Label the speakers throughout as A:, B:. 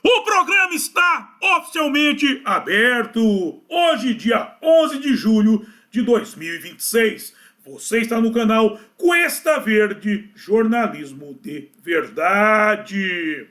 A: O programa está oficialmente aberto. Hoje, dia 11 de julho de 2026. Você está no canal Cuesta Verde, jornalismo de verdade.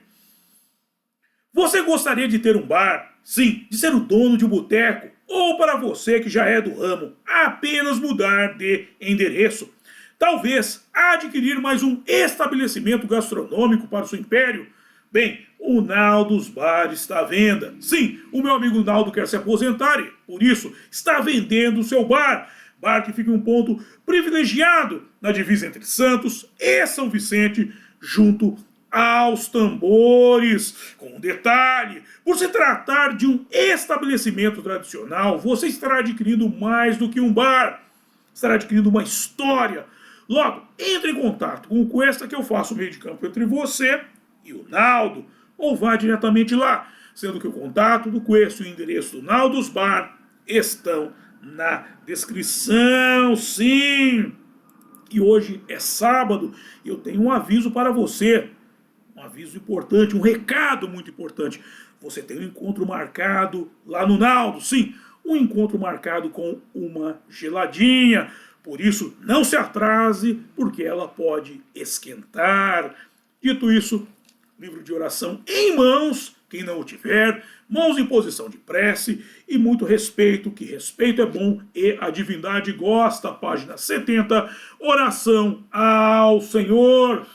A: Você gostaria de ter um bar? Sim, de ser o dono de um boteco? Ou para você que já é do ramo, apenas mudar de endereço? Talvez adquirir mais um estabelecimento gastronômico para o seu império? Bem, o Naldo's Bar está à venda. Sim, o meu amigo Naldo quer se aposentar e, por isso, está vendendo o seu bar. Bar que fica em um ponto privilegiado na divisa entre Santos e São Vicente, junto aos tambores. Com um detalhe, por se tratar de um estabelecimento tradicional, você estará adquirindo mais do que um bar. Estará adquirindo uma história. Logo, entre em contato com o Cuesta que eu faço o meio de campo entre você e o Naldo, ou vá diretamente lá, sendo que o contato do Cuesta e o endereço do Naldo's Bar estão na descrição, sim. E hoje é sábado e eu tenho um aviso para você, um aviso importante, um recado muito importante. Você tem um encontro marcado lá no Naldo, sim, um encontro marcado com uma geladinha. Por isso, não se atrase, porque ela pode esquentar. Dito isso, livro de oração em mãos, quem não o tiver, mãos em posição de prece e muito respeito, que respeito é bom e a divindade gosta. Página 70, oração ao Senhor.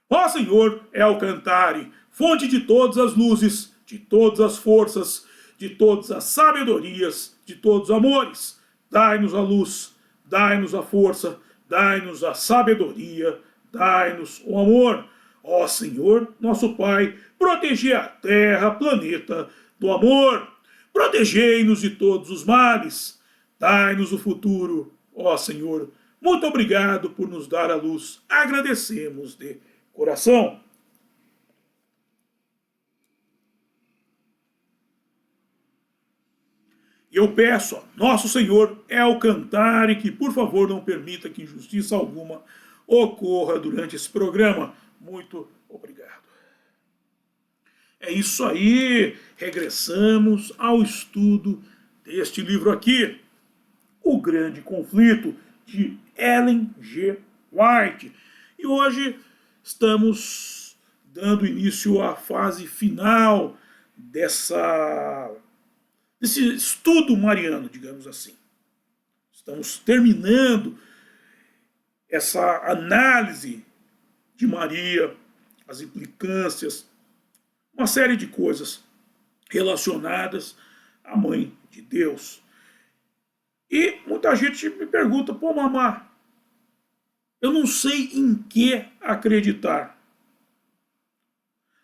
A: Ó Senhor, é Alcantare, fonte de todas as luzes, de todas as forças, de todas as sabedorias, de todos os amores. Dai-nos a luz, dai-nos a força, dai-nos a sabedoria, dai-nos o amor. Ó Senhor, nosso Pai, protegei a terra, planeta, do amor. Protegei-nos de todos os males. Dai-nos o futuro, ó Senhor. Muito obrigado por nos dar a luz. Agradecemos de coração. Eu peço a nosso Senhor Alcantare que, por favor, não permita que injustiça alguma ocorra durante esse programa. Muito obrigado. É isso aí. Regressamos ao estudo deste livro aqui, O Grande Conflito, de Ellen G. White. E hoje estamos dando início à fase final desse estudo mariano, digamos assim. Estamos terminando essa análise de Maria, as implicâncias, uma série de coisas relacionadas à Mãe de Deus. E muita gente me pergunta, pô, mamá, eu não sei em que acreditar.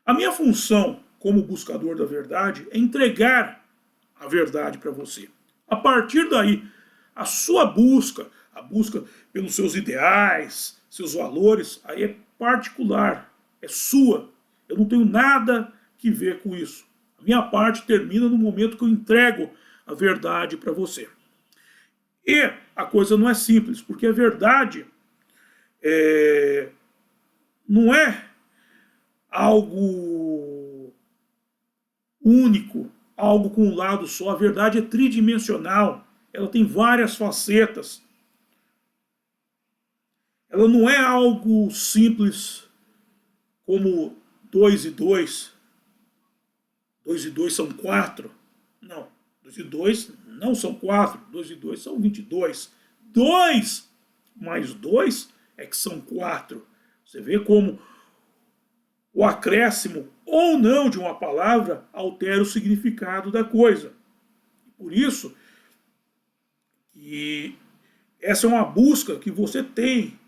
A: A minha função como buscador da verdade é entregar a verdade para você. A partir daí, a sua busca, a busca pelos seus ideais, seus valores, aí é particular, é sua. Eu não tenho nada que ver com isso. A minha parte termina no momento que eu entrego a verdade para você. E a coisa não é simples, porque a verdade não é algo único, algo com um lado só. A verdade é tridimensional, ela tem várias facetas. Ela não é algo simples como 2 e 2. 2 e 2 são 4. Não, 2 e 2 não são 4. 2 e 2 são 22. 2 mais 2 é que são 4. Você vê como o acréscimo ou não de uma palavra altera o significado da coisa. Por isso, que essa é uma busca que você tem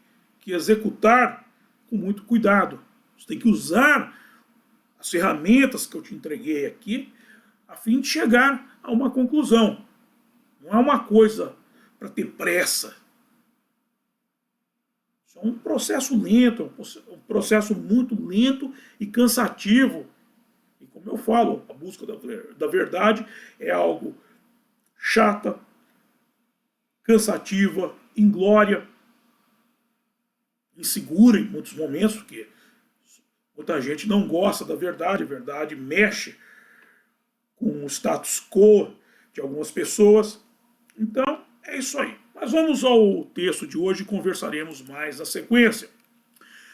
A: que executar com muito cuidado. Você tem que usar as ferramentas que eu te entreguei aqui a fim de chegar a uma conclusão. Não é uma coisa para ter pressa. Isso é um processo lento, um processo muito lento e cansativo. E como eu falo, a busca da verdade é algo chata, cansativa, inglória, insegura em muitos momentos, porque Muita gente não gosta da verdade, a verdade mexe com o status quo de algumas pessoas. Então, é isso aí. Mas vamos ao texto de hoje e conversaremos mais na sequência.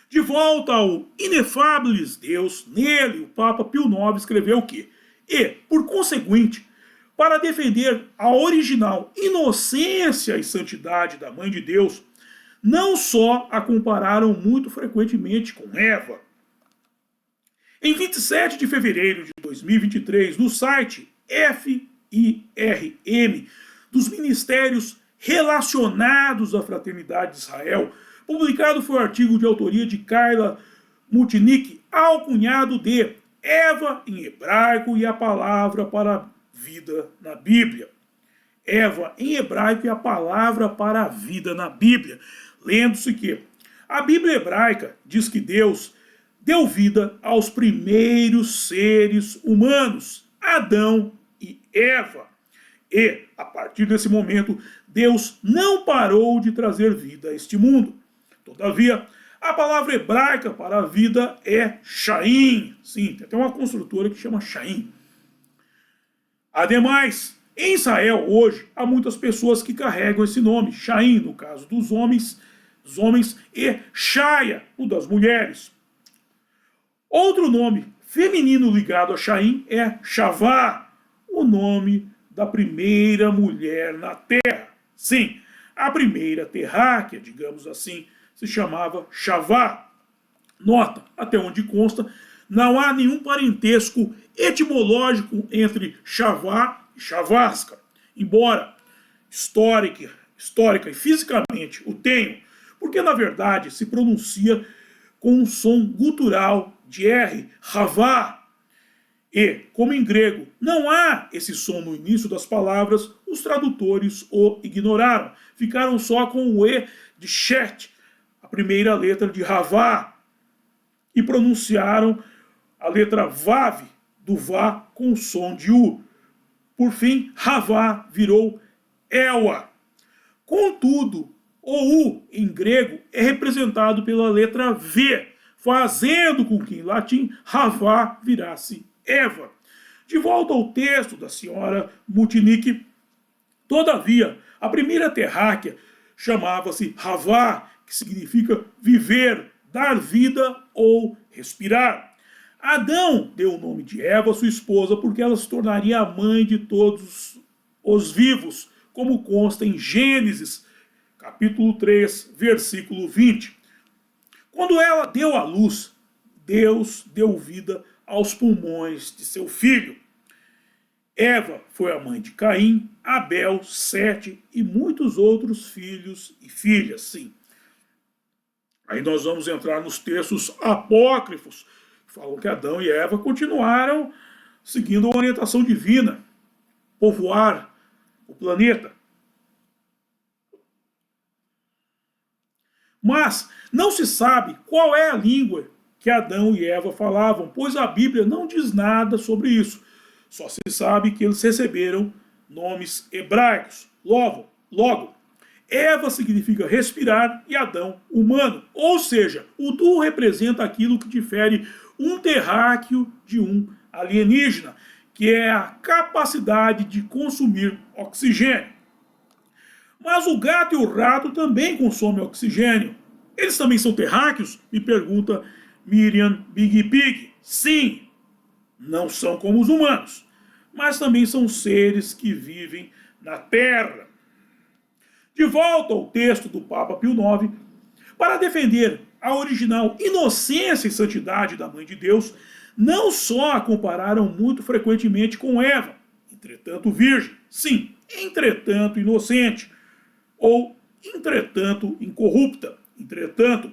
A: De volta ao Inefabilis Deus, nele o Papa Pio IX escreveu o quê? E, por conseguinte, para defender a original inocência e santidade da Mãe de Deus, não só a compararam muito frequentemente com Eva. Em 27 de fevereiro de 2023, no site FIRM dos Ministérios Relacionados à Fraternidade de Israel, publicado foi o artigo de autoria de Carla Mutnik, alcunhado de Eva em hebraico e a palavra para a vida na Bíblia. Eva em hebraico e a palavra para a vida na Bíblia. Lendo-se que a Bíblia hebraica diz que Deus deu vida aos primeiros seres humanos, Adão e Eva. E, a partir desse momento, Deus não parou de trazer vida a este mundo. Todavia, a palavra hebraica para a vida é Shaim. Sim, tem até uma construtora que chama Shaim. Ademais, em Israel hoje há muitas pessoas que carregam esse nome, Shaim, no caso dos homens, e Shaya, o das mulheres. Outro nome feminino ligado a Shaim é Shavá, o nome da primeira mulher na Terra. Sim, a primeira terráquea, digamos assim, se chamava Shavá. Nota, até onde consta, não há nenhum parentesco etimológico entre Shavá e Shavasca, embora histórica e fisicamente o tenham, porque na verdade se pronuncia com um som gutural de R, Havá. E, como em grego não há esse som no início das palavras, os tradutores o ignoraram. Ficaram só com o E de Shet, a primeira letra de Havá, e pronunciaram a letra Vav do Vá com o som de U. Por fim, Havá virou Ewa. Contudo, o U em grego é representado pela letra V, fazendo com que em latim Havá virasse Eva. De volta ao texto da senhora Mutnik, todavia, a primeira terráquea chamava-se Havá, que significa viver, dar vida ou respirar. Adão deu o nome de Eva à sua esposa porque ela se tornaria a mãe de todos os vivos, como consta em Gênesis, capítulo 3, versículo 20. Quando ela deu à luz, Deus deu vida aos pulmões de seu filho. Eva foi a mãe de Caim, Abel, Sete e muitos outros filhos e filhas, sim. Aí nós vamos entrar nos textos apócrifos, que falam que Adão e Eva continuaram seguindo a orientação divina, povoar o planeta. Mas não se sabe qual é a língua que Adão e Eva falavam, pois a Bíblia não diz nada sobre isso. Só se sabe que eles receberam nomes hebraicos. Logo, Eva significa respirar e Adão, humano. Ou seja, o duo representa aquilo que difere um terráqueo de um alienígena, que é a capacidade de consumir oxigênio. Mas o gato e o rato também consomem oxigênio. Eles também são terráqueos? Me pergunta Miriam Big Pig. Sim, não são como os humanos, mas também são seres que vivem na Terra. De volta ao texto do Papa Pio IX, para defender a original inocência e santidade da Mãe de Deus, não só a compararam muito frequentemente com Eva, entretanto virgem, sim, entretanto inocente, ou entretanto incorrupta, entretanto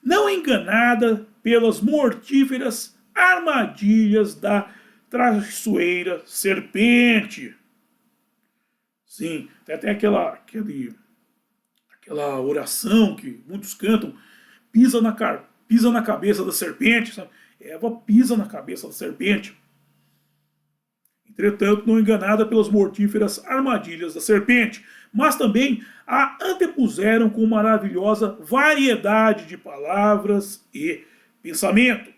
A: não enganada pelas mortíferas armadilhas da traiçoeira serpente. Sim, tem até aquela oração que muitos cantam, pisa na cabeça da serpente, sabe? Eva pisa na cabeça da serpente. Entretanto, não enganada pelas mortíferas armadilhas da serpente, mas também a antepuseram com maravilhosa variedade de palavras e pensamento.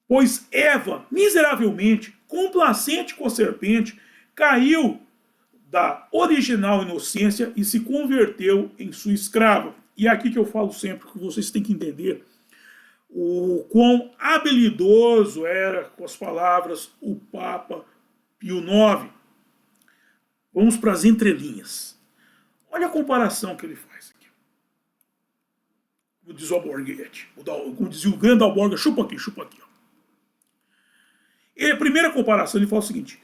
A: Pois Eva, miseravelmente, complacente com a serpente, caiu da original inocência e se converteu em sua escrava. E é aqui que eu falo sempre que vocês têm que entender o quão habilidoso era com as palavras o Papa Pio IX. Vamos para as entrelinhas. Olha a comparação que ele faz aqui. Como diz o Alborguete, como dizia o grande Alborga, chupa aqui, chupa aqui. Ó. E a primeira comparação, ele fala o seguinte,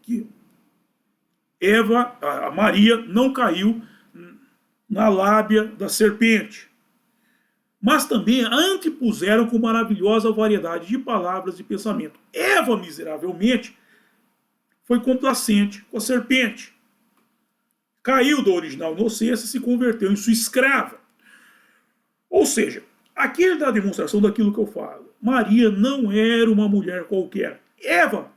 A: que Eva, a Maria, não caiu na lábia da serpente, mas também a antepuseram com maravilhosa variedade de palavras e pensamento. Eva, miseravelmente, foi complacente com a serpente. Caiu da original inocência e se converteu em sua escrava. Ou seja, aqui ele dá a demonstração daquilo que eu falo. Maria não era uma mulher qualquer. Eva,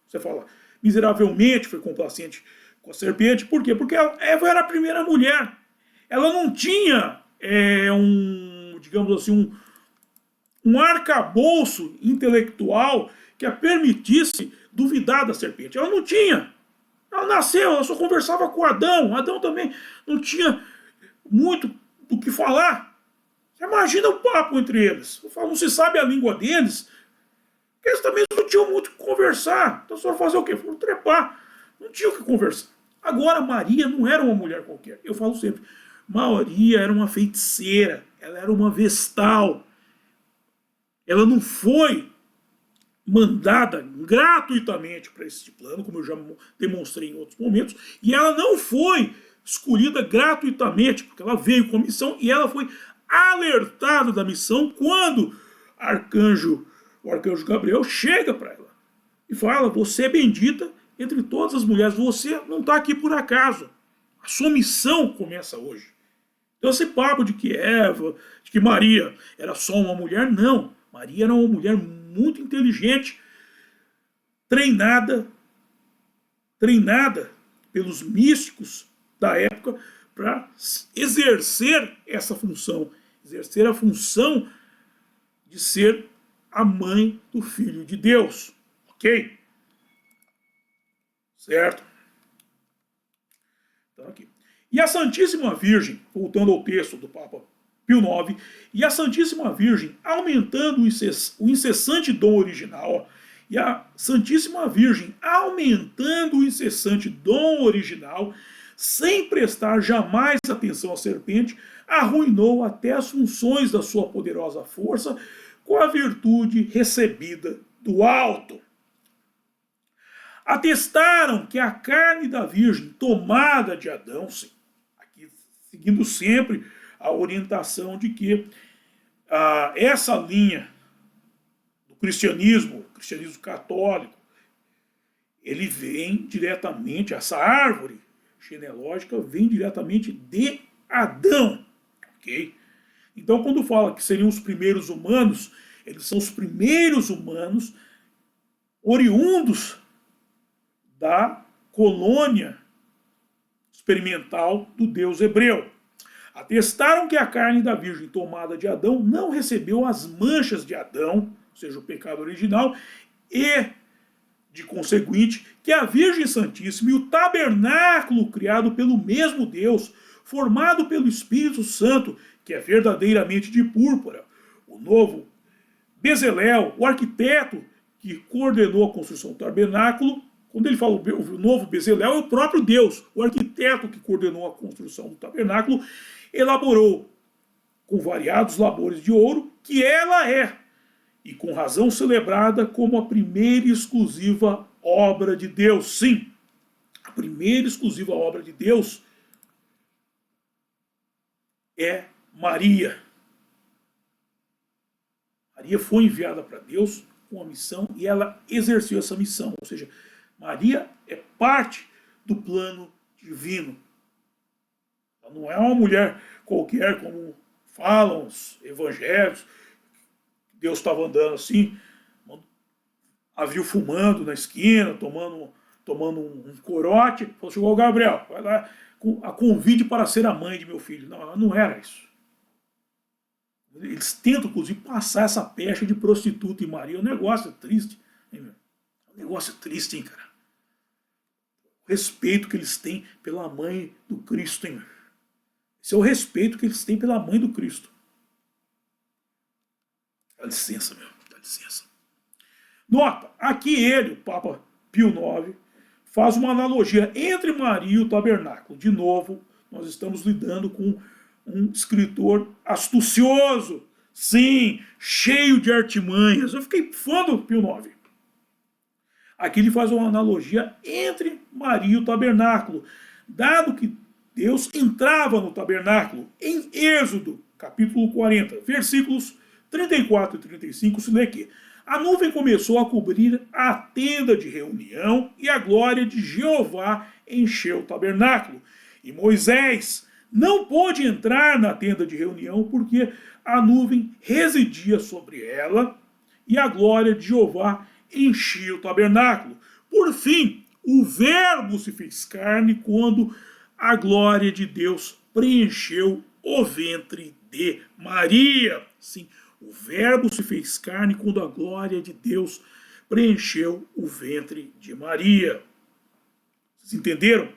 A: você fala, miseravelmente foi complacente com a serpente. Por quê? Porque Eva era a primeira mulher. Ela não tinha digamos assim, um arcabouço intelectual que a permitisse duvidar da serpente. Ela não tinha. Ela nasceu, ela só conversava com Adão. Adão também não tinha muito do que falar. Você imagina o papo entre eles. Eu falo, não se sabe a língua deles. Eles também não tinham muito o que conversar. Então só fazer o quê? Foram trepar. Não tinham o que conversar. Agora, Maria não era uma mulher qualquer. Eu falo sempre, Maria era uma feiticeira. Ela era uma vestal. Ela não foi mandada gratuitamente para esse plano, como eu já demonstrei em outros momentos, e ela não foi escolhida gratuitamente, porque ela veio com a missão e ela foi alertada da missão quando o arcanjo Gabriel chega para ela e fala, você é bendita entre todas as mulheres, você não está aqui por acaso, a sua missão começa hoje. Então esse papo de que Eva, de que Maria era só uma mulher, não. Maria era uma mulher muito inteligente, treinada pelos místicos da época para exercer essa função, exercer a função de ser a mãe do Filho de Deus, ok? Certo? Então aqui. E a Santíssima Virgem, voltando ao texto do Papa Pio IX, e a Santíssima Virgem, aumentando o incessante dom original, e a Santíssima Virgem, aumentando o incessante dom original, sem prestar jamais atenção à serpente, arruinou até as funções da sua poderosa força com a virtude recebida do alto. Atestaram que a carne da Virgem, tomada de Adão, sim, aqui seguindo sempre a orientação de que essa linha do cristianismo católico, ele vem diretamente, essa árvore genealógica vem diretamente de Adão, ok? Então, quando fala que seriam os primeiros humanos, eles são os primeiros humanos oriundos da colônia experimental do Deus hebreu. Atestaram que a carne da Virgem tomada de Adão não recebeu as manchas de Adão, ou seja, o pecado original, e, de conseguinte, que a Virgem Santíssima e o tabernáculo criado pelo mesmo Deus, formado pelo Espírito Santo, que é verdadeiramente de púrpura, o novo Bezalel, o arquiteto que coordenou a construção do tabernáculo. Quando ele fala o novo Bezalel, é o próprio Deus, o arquiteto que coordenou a construção do tabernáculo, elaborou com variados labores de ouro, que ela é, e com razão celebrada como a primeira e exclusiva obra de Deus. Sim, a primeira e exclusiva obra de Deus é Maria. Maria foi enviada para Deus com a missão e ela exerceu essa missão, ou seja, Maria é parte do plano divino. Ela não é uma mulher qualquer, como falam os evangelhos. Deus estava andando assim, a viu fumando na esquina, tomando um corote. Falou, chegou o Gabriel, vai lá, a convide para ser a mãe de meu filho. Não, ela não era isso. Eles tentam, inclusive, passar essa pecha de prostituta em Maria. O negócio é triste, hein, meu? O negócio é triste, hein, cara? O respeito que eles têm pela mãe do Cristo, hein, meu? Esse é o respeito que eles têm pela mãe do Cristo. Dá licença, meu. Dá licença. Nota, aqui ele, o Papa Pio IX, faz uma analogia entre Maria e o tabernáculo. De novo, nós estamos lidando com um escritor astucioso, sim, cheio de artimanhas. Eu fiquei fã do Pio IX. Aqui ele faz uma analogia entre Maria e o tabernáculo, dado que Deus entrava no tabernáculo em Êxodo, capítulo 40, versículos 34 e 35, se lê que a nuvem começou a cobrir a tenda de reunião e a glória de Jeová encheu o tabernáculo. E Moisés não pôde entrar na tenda de reunião porque a nuvem residia sobre ela e a glória de Jeová enchia o tabernáculo. Por fim, o Verbo se fez carne quando a glória de Deus preencheu o ventre de Maria. Sim, o Verbo se fez carne quando a glória de Deus preencheu o ventre de Maria. Vocês entenderam?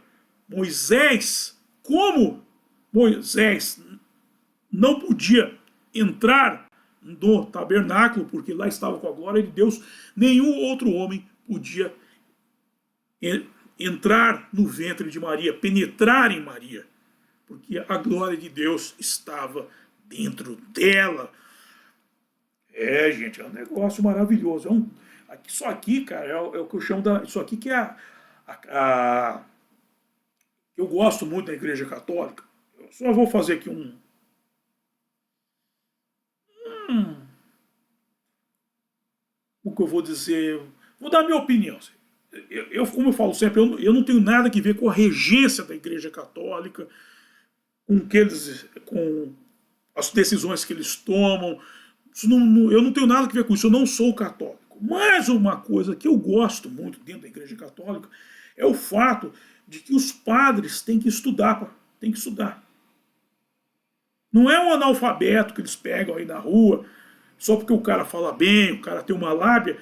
A: Moisés, como Moisés não podia entrar no tabernáculo, porque lá estava com a glória de Deus, nenhum outro homem podia entrar no ventre de Maria, penetrar em Maria, porque a glória de Deus estava dentro dela. É, gente, é um negócio maravilhoso. Isso aqui, cara, é o que eu chamo da... Isso aqui que é eu gosto muito da Igreja Católica. Eu só vou fazer aqui o que eu vou dizer... Vou dar a minha opinião. Como eu falo sempre, eu não tenho nada que ver com a regência da Igreja Católica, com as decisões que eles tomam. Eu não tenho nada a ver com isso, eu não sou católico. Mas uma coisa que eu gosto muito dentro da Igreja Católica é o fato de que os padres têm que estudar. Tem que estudar. Não é um analfabeto que eles pegam aí na rua, só porque o cara fala bem, o cara tem uma lábia,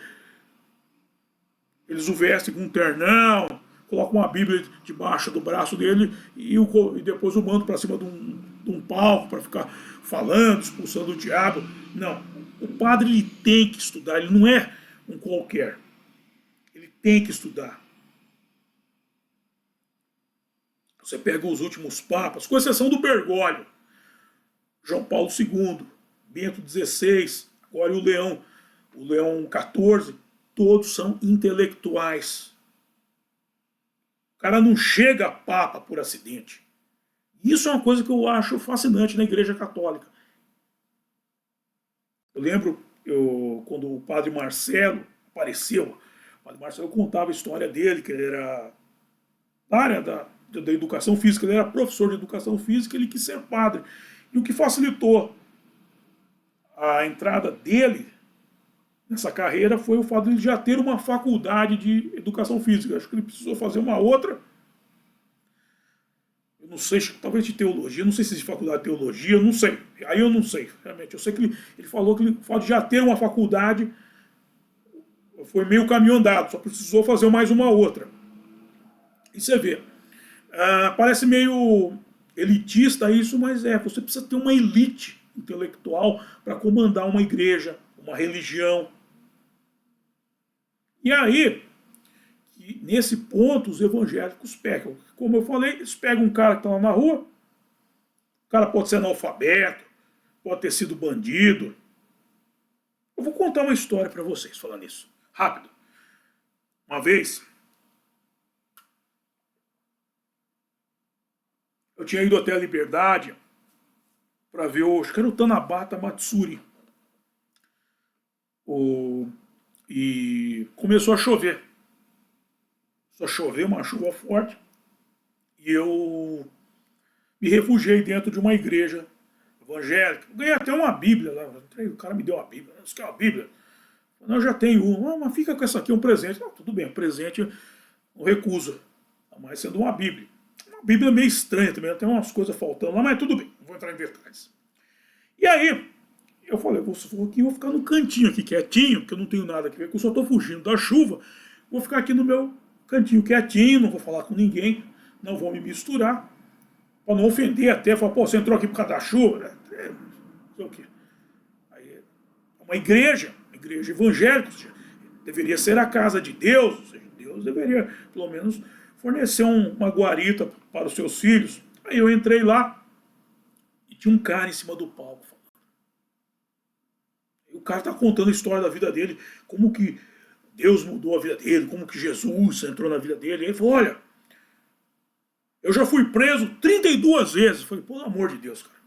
A: eles o vestem com um ternão, colocam uma Bíblia debaixo do braço dele e depois o mandam para cima de um palco para ficar falando, expulsando o diabo. Não, o padre ele tem que estudar, ele não é um qualquer. Ele tem que estudar. Você pega os últimos papas, com exceção do Bergoglio, João Paulo II, Bento XVI, agora o Leão XIV, todos são intelectuais. O cara não chega a papa por acidente. Isso é uma coisa que eu acho fascinante na Igreja Católica. Eu lembro quando o padre Marcelo apareceu, o padre Marcelo contava a história dele, que ele era da área da educação física, ele era professor de educação física, ele quis ser padre. E o que facilitou a entrada dele nessa carreira foi o fato de ele já ter uma faculdade de educação física. Acho que ele precisou fazer uma outra. Eu não sei, talvez de teologia, não sei se de faculdade de teologia, eu não sei. Aí eu não sei, realmente. Eu sei que ele falou que o fato de já ter uma faculdade foi meio caminho andado, só precisou fazer mais uma outra. E você vê, parece meio elitista isso, mas você precisa ter uma elite intelectual para comandar uma igreja, uma religião. E aí, nesse ponto, os evangélicos pecam. Como eu falei, eles pegam um cara que está lá na rua, o cara pode ser analfabeto, pode ter sido bandido. Eu vou contar uma história para vocês falando isso. Rápido. Uma vez, eu tinha ido até a Liberdade para ver acho que era o Tanabata Matsuri. E começou a chover. Só choveu, uma chuva forte. E eu me refugiei dentro de uma igreja evangélica. Ganhei até uma Bíblia lá. O cara me deu uma Bíblia. Você quer uma Bíblia? Eu já tenho uma. Mas fica com essa aqui, um presente. Tudo bem, um presente eu recuso. Mas sendo uma Bíblia. Uma Bíblia meio estranha também. Tem umas coisas faltando lá, mas tudo bem. Não vou entrar em detalhes. E aí, eu falei, vou ficar no cantinho aqui quietinho, que eu não tenho nada a ver, que eu só estou fugindo da chuva. Vou ficar aqui no meu cantinho quietinho, não vou falar com ninguém, não vou me misturar, para não ofender até, falar, pô, você entrou aqui por causa da chuva, né? Não sei o quê. Aí, é uma igreja evangélica, ou seja, deveria ser a casa de Deus, ou seja, Deus deveria, pelo menos, fornecer uma guarita para os seus filhos. Aí eu entrei lá e tinha um cara em cima do palco. O cara está contando a história da vida dele, como que Deus mudou a vida dele, como que Jesus entrou na vida dele. E ele falou, olha, eu já fui preso 32 vezes. Eu falei, pelo amor de Deus, cara.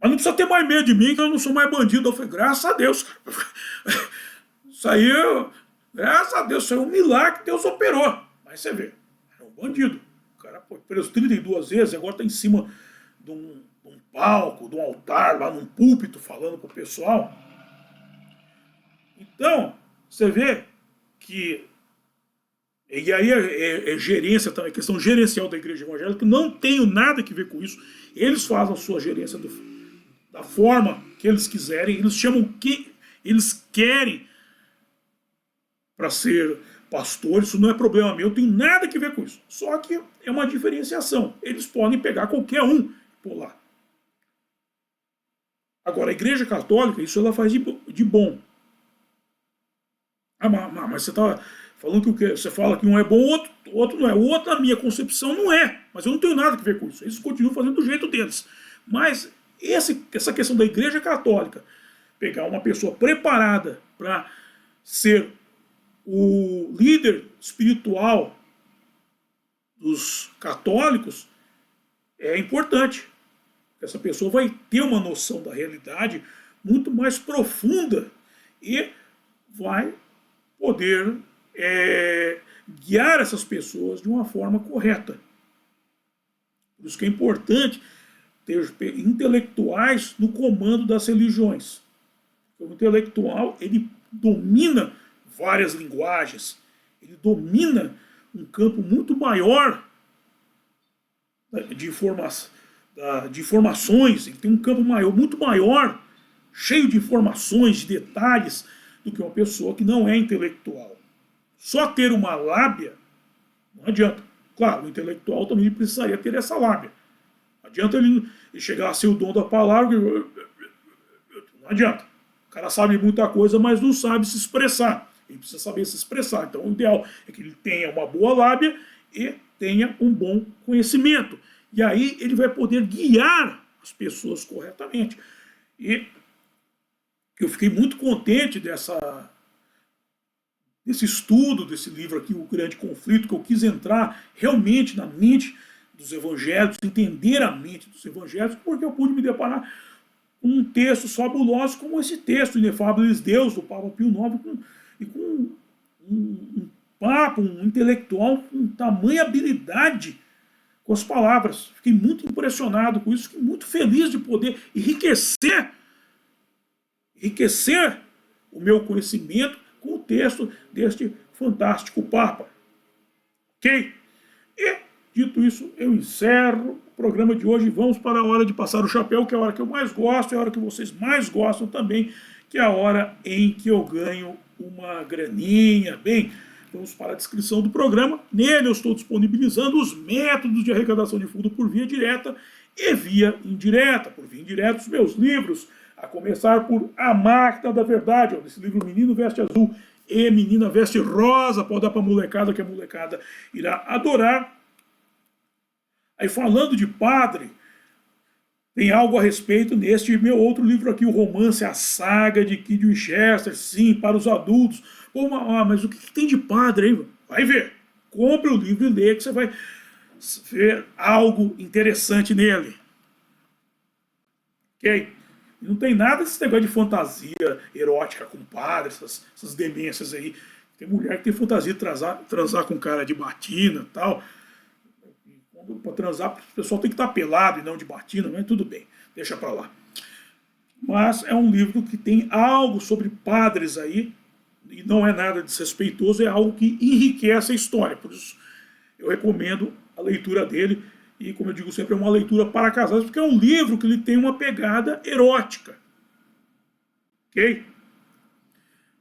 A: Mas não precisa ter mais medo de mim, que eu não sou mais bandido. Eu falei, graças a Deus, cara. Isso aí, graças a Deus, isso aí é um milagre que Deus operou. Mas você vê, é um bandido. O cara foi preso 32 vezes, agora está em cima de um palco, de um altar, lá num púlpito, falando pro pessoal. Então, você vê que... E aí é gerência também, questão gerencial da igreja evangélica, não tenho nada que ver com isso. Eles fazem a sua gerência da forma que eles quiserem, eles chamam o que eles querem para ser pastores, isso não é problema meu, eu tenho nada que ver com isso. Só que é uma diferenciação. Eles podem pegar qualquer um por lá. Agora, a igreja católica, isso ela faz de bom. Ah, mas você está falando que você fala que um é bom, outro não é. O outro, na minha concepção, não é. Mas eu não tenho nada a ver com isso. Eles continuam fazendo do jeito deles. Mas essa questão da igreja católica, pegar uma pessoa preparada para ser o líder espiritual dos católicos, é importante. Essa pessoa vai ter uma noção da realidade muito mais profunda e vai poder guiar essas pessoas de uma forma correta. Por isso que é importante ter intelectuais no comando das religiões. O intelectual, ele domina várias linguagens, ele domina um campo muito maior de informações, ele tem um campo muito maior, cheio de informações, de detalhes, do que uma pessoa que não é intelectual. Só ter uma lábia não adianta. Claro, o intelectual também precisaria ter essa lábia. Não adianta ele chegar a ser o dom da palavra, não adianta. O cara sabe muita coisa, mas não sabe se expressar. Ele precisa saber se expressar. Então o ideal é que ele tenha uma boa lábia e tenha um bom conhecimento. E aí ele vai poder guiar as pessoas corretamente. E eu fiquei muito contente desse estudo, desse livro aqui, O Grande Conflito, que eu quis entrar realmente na mente dos evangélicos, entender a mente dos evangélicos, porque eu pude me deparar com um texto fabuloso como esse texto, Inefáveis Deus, do Papa Pio IX, e com um papo, um intelectual com tamanha habilidade com as palavras. Fiquei muito impressionado com isso, fiquei muito feliz de poder enriquecer o meu conhecimento com o texto deste fantástico Papa. Ok? E, dito isso, eu encerro o programa de hoje e vamos para a hora de passar o chapéu, que é a hora que eu mais gosto, é a hora que vocês mais gostam também, que é a hora em que eu ganho uma graninha. Bem, vamos para a descrição do programa. Nele eu estou disponibilizando os métodos de arrecadação de fundo por via direta e via indireta. Por via indireta, os meus livros, a começar por A Máquina da Verdade, ó, desse livro Menino Veste Azul e Menina Veste Rosa, pode dar para a molecada, que a molecada irá adorar. Aí falando de padre, tem algo a respeito neste meu outro livro aqui, o romance A Saga de Kid Winchester, sim, para os adultos. Pô, mas o que tem de padre aí? Vai ver. Compre o livro e lê, que você vai ver algo interessante nele. Ok? Não tem nada desse negócio de fantasia erótica com padre, essas demências aí. Tem mulher que tem fantasia de transar com cara de batina e tal. Para transar, o pessoal tem que estar pelado e não de batina, mas tudo bem, deixa para lá. Mas é um livro que tem algo sobre padres aí, e não é nada desrespeitoso, é algo que enriquece a história. Por isso eu recomendo a leitura dele. E, como eu digo sempre, é uma leitura para casados, porque é um livro que ele tem uma pegada erótica. ok?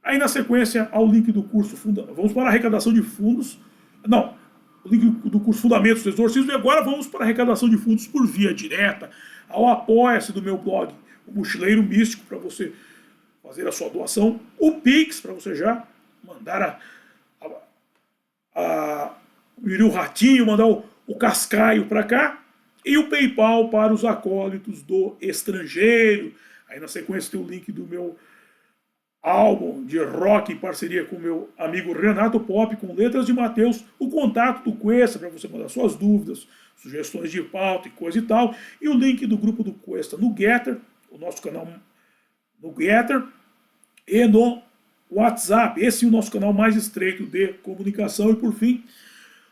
A: Aí na sequência, ao link do curso, vamos para a arrecadação de fundos, não, o link do curso Fundamentos do Exorcismo, e agora vamos para a arrecadação de fundos por via direta, ao apoia-se do meu blog, o Mochileiro Místico, para você fazer a sua doação, o Pix, para você já mandar o ratinho, mandar o cascaio para cá, e o PayPal para os acólitos do estrangeiro. Aí na sequência tem o link do meu álbum de rock em parceria com o meu amigo Renato Pop, com letras de Mateus, o contato do Cuesta para você mandar suas dúvidas, sugestões de pauta e coisa e tal, e o link do grupo do Cuesta no Getter, o nosso canal no Getter, e no WhatsApp. Esse é o nosso canal mais estreito de comunicação. E por fim,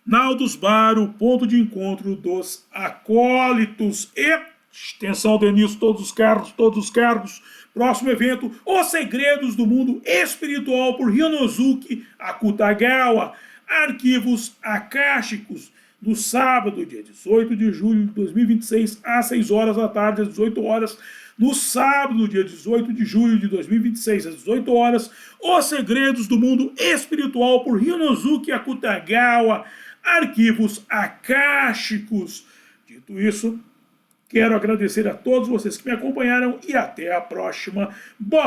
A: Naldos Bar, o ponto de encontro dos acólitos. E, extensão Denilson, todos os cargos. Próximo evento, Os Segredos do Mundo Espiritual, por Ryonosuke Akutagawa. Arquivos Akáshicos, no sábado, dia 18 de julho de 2026, às 6 horas da tarde, às 18 horas. No sábado, dia 18 de julho de 2026, às 18 horas, Os Segredos do Mundo Espiritual, por Ryonosuke Akutagawa. Arquivos Akáshicos. Dito isso, quero agradecer a todos vocês que me acompanharam e até a próxima. Bye!